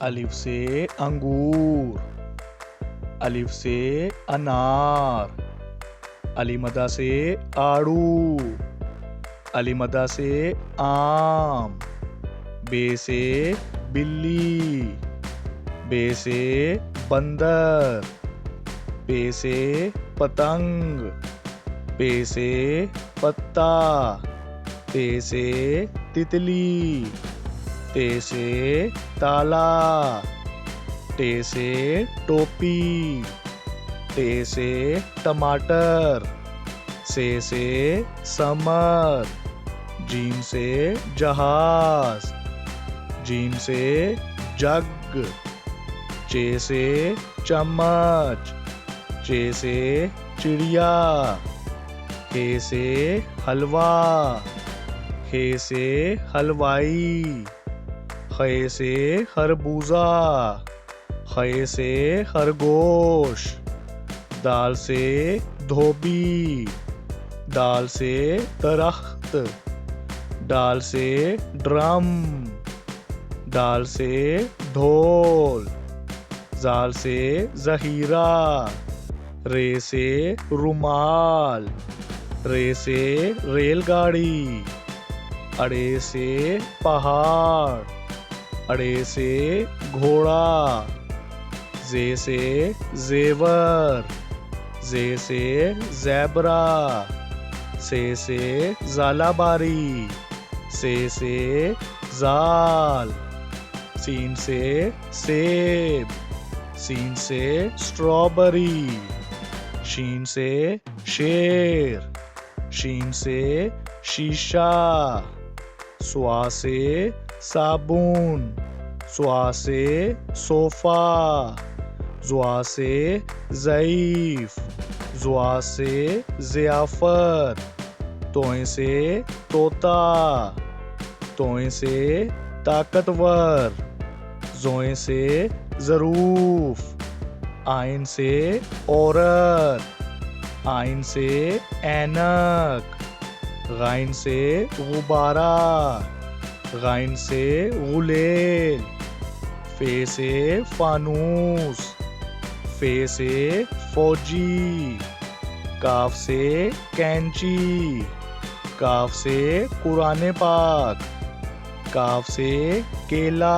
अलिफ से अंगूर, अलिफ से अनार, अलीमदा से आड़ू, अलीमदा से आम, बे से बिल्ली, बे से बंदर, पे से पतंग, पे से पत्ता, ते से तितली, ते से ताला, टे से टोपी, टे से टमाटर, से समर, जीम से जहाज, जीम से जग, चे से चम्मच, चे से चिड़िया, हे से हलवा, हे से हलवाई, खे से खरबूजा, खे से खरगोश, दाल से धोबी, दाल से दरख्त, दाल से ड्रम, दाल से ढोल, जाल से जहीरा, रे से रुमाल, रे से रेलगाड़ी, अड़े से पहाड़, अड़े से घोड़ा, जे से जेवर, जे से ज़ेबरा, से ज़ालाबारी, से जाल, सीन से सेब, सीन से स्ट्रॉबेरी, शीन से शेर, शीन से शीशा, स्वा से साबुन, स्वा से सोफा, ज़्वा से ज़ईफ, ज़्वा से ज़ियाफ़त, तोए से तोता, तोए से ताकतवर, ज़ोए से ज़रूफ, आइन से औरत, आइन से ऐनक, गाइन से गुब्बारा, गाइन से गुलेल, फे से फानूस, फे से फौजी, काफ से कैंची, काफ से कुरान पाक, काफ से केला,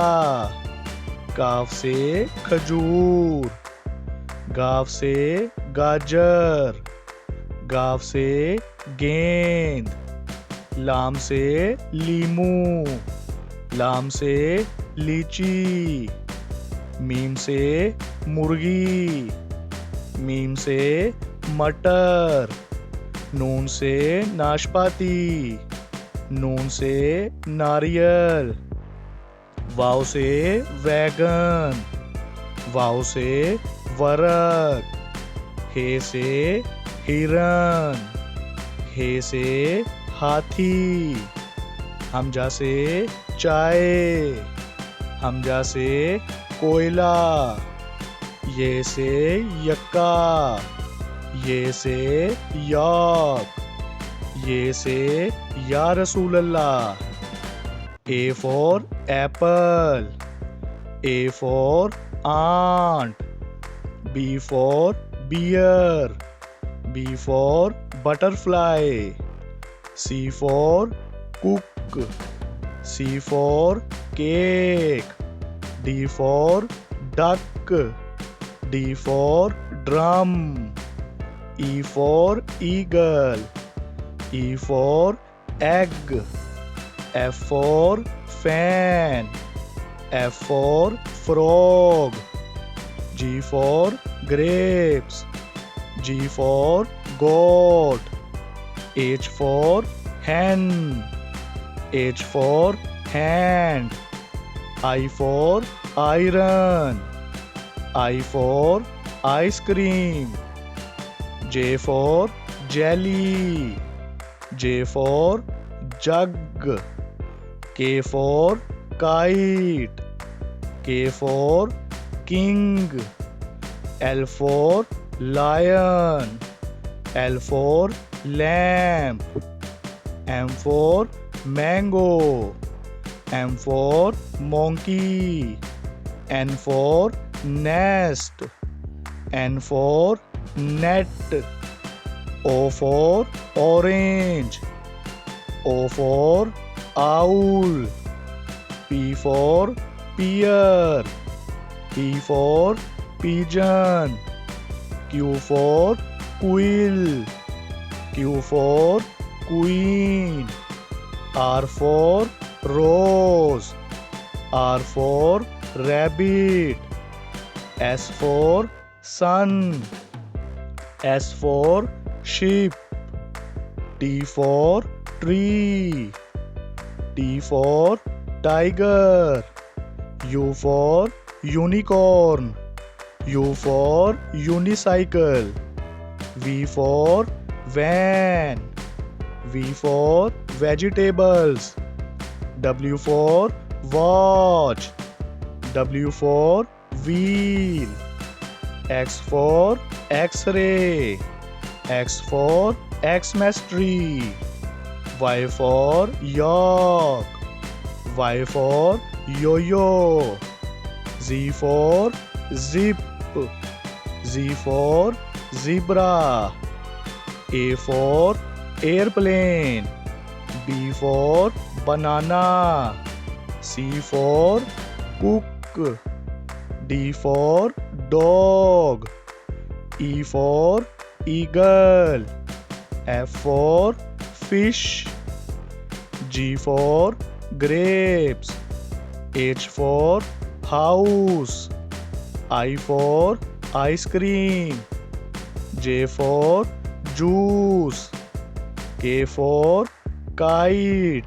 काफ से खजूर, गाफ से गाजर, गाफ से गेंद, लाम से लीमू, लाम से लीची, मीम से मुर्गी, मीम से मटर, नून से नाशपाती, नून से नारियल, वाव से वैगन, वाव से वरक, हे से हिरन, हे से हाथी, हमजा से चाय, हमजा से कोयला, ये से यक्का, ये से याक, ये से या रसूल अल्लाह। A for apple, A for ant, B for beer, B for butterfly, C for cook, C for cake, D for duck, D for drum, E for eagle, E for egg, F for fan, F for frog, G for grapes, G for goat, H for hen, H for hand, I for iron, I for ice cream, J for jelly, J for jug, K for kite, K for king, L for lion, L for lamp, M for mango, M for monkey, N for nest. N for net. O for orange. O for owl. P for pear. P for pigeon. Q for quill. Q for queen. R for rose. R for rabbit. S for sun. S for sheep. T for tree. T for tiger. U for unicorn. U for unicycle. V for van. V for vegetables. W for watch. W for wheel. X for X-ray. X for Xmas tree. Y for yak. Y for yo-yo. Z for zip. Z for zebra. A for airplane. B for banana. C for cook. D for dog. E for eagle. F for fish. G for grapes. H for house. I for ice cream. J for juice. K for kite.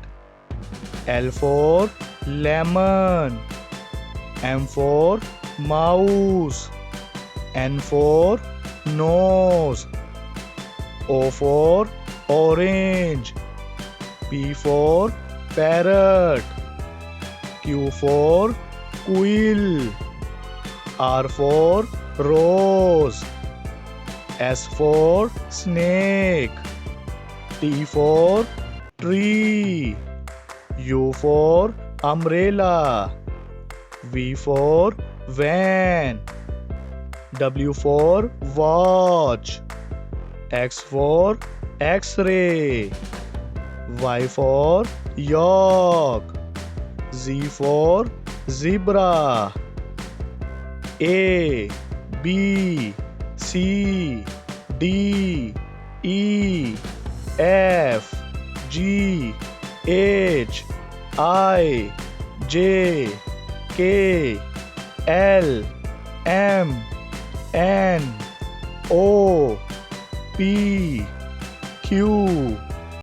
L for lemon. M for mouse. N for nose. O for orange. P for parrot. Q for quill. R for rose. S for snake. T for tree. U for umbrella. V for van. W for watch. X for X-ray. Y for yak. Z for zebra. A, B, C, D, E, F, G, H, I, J, K, L, M, N, O, P, Q,